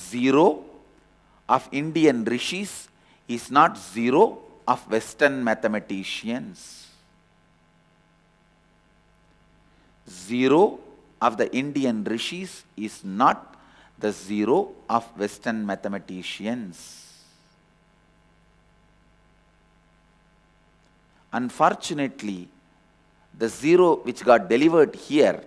zero of Indian rishis is not zero of Western mathematicians. Zero of the Indian rishis is not the zero of Western mathematicians. Unfortunately, the zero which got delivered here,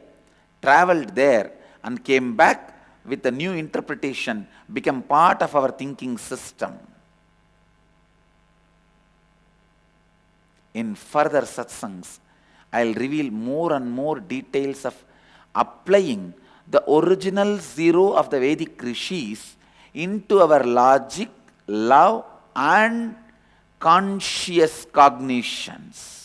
traveled there and came back with a new interpretation, become part of our thinking system. In further satsangs, I'll reveal more and more details of applying the original zero of the Vedic rishis into our logic, love and conscious cognitions.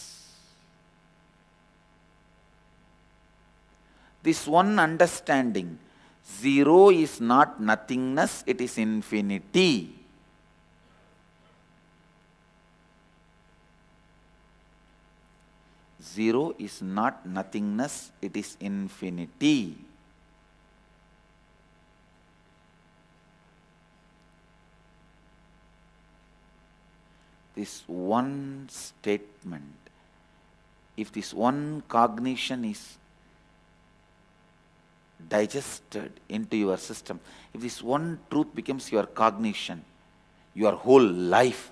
This one understanding, zero is not nothingness, it is infinity. Zero is not nothingness, it is infinity. This one statement, if this one cognition is digested into your system, if this one truth becomes your cognition, your whole life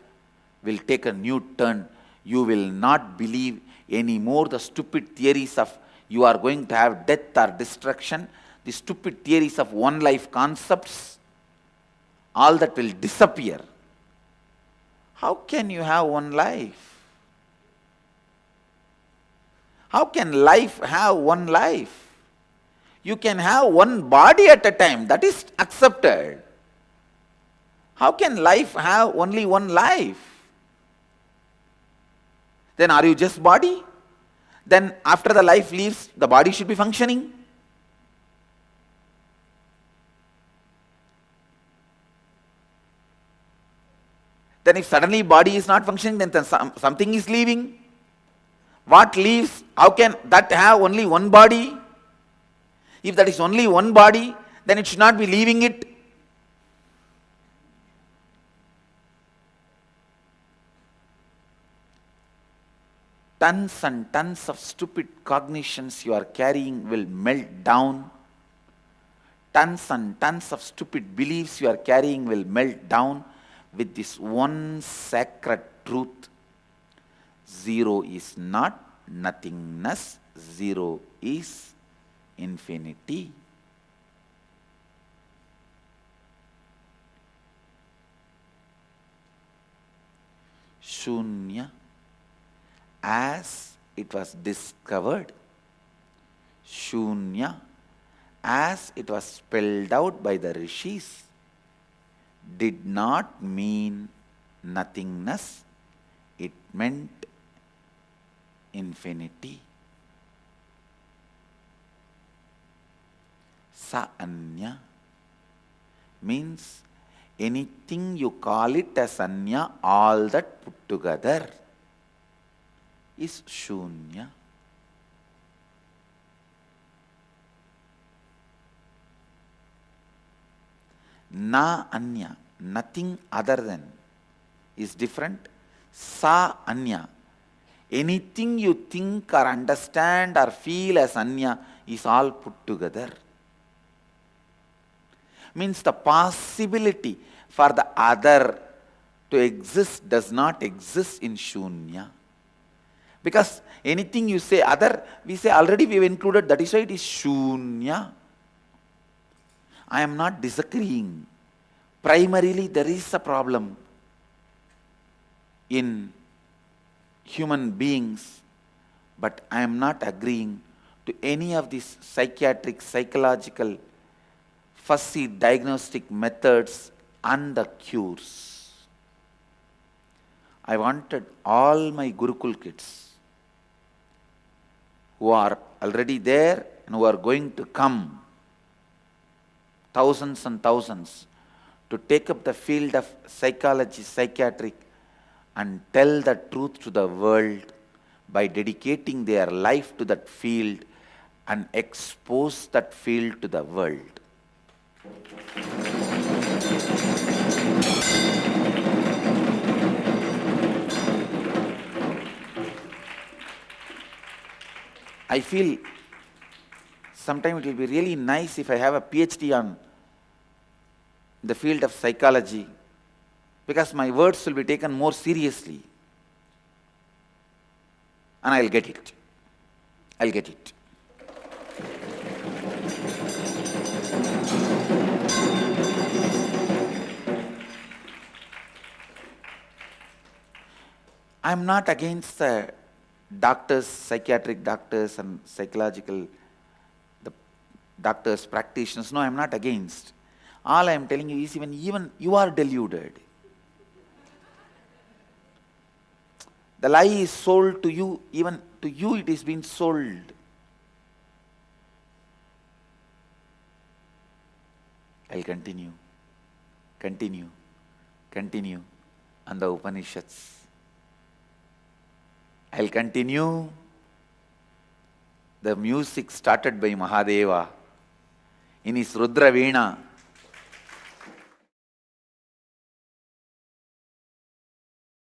will take a new turn. You will not believe anymore the stupid theories of you are going to have death or destruction, the stupid theories of one life concepts, all that will disappear. How can you have one life? How can life have one life? You can have one body at a time, that is accepted. How can life have only one life? Then are you just body? Then after the life leaves, the body should be functioning. Then if suddenly body is not functioning, then something is leaving. What leaves? How can that have only one body? If that is only one body, then it should not be leaving it. Tons and tons of stupid cognitions you are carrying will melt down. Tons and tons of stupid beliefs you are carrying will melt down with this one sacred truth. Zero is not nothingness, zero is infinity. Shunya, as it was discovered, Shunya, as it was spelled out by the rishis, did not mean nothingness, it meant infinity. Sa anya means anything you call it as anya, all that put together is shunya. Na anya, nothing other than, is different. Sa anya, anything you think or understand or feel as anya is all put together. Means the possibility for the other to exist does not exist in shunya. Because anything you say other, we say already we have included, that is why it is shunya. I am not disagreeing. Primarily there is a problem in human beings, but I am not agreeing to any of these psychiatric, psychological, fussy diagnostic methods and the cures. I wanted all my Gurukul kids who are already there and who are going to come, thousands and thousands, to take up the field of psychology, psychiatric, and tell the truth to the world by dedicating their life to that field and expose that field to the world. I feel sometime it will be really nice if I have a PhD on the field of psychology, because my words will be taken more seriously. And I'll get it. I'll get it. I'm not against the doctors, psychiatric doctors and psychological the doctors, practitioners. No, I'm not against. All I'm telling you is even you are deluded. The lie is sold to you, even to you it is being sold. I'll continue on the Upanishads. I'll continue the music started by Mahadeva in his Rudra Veena.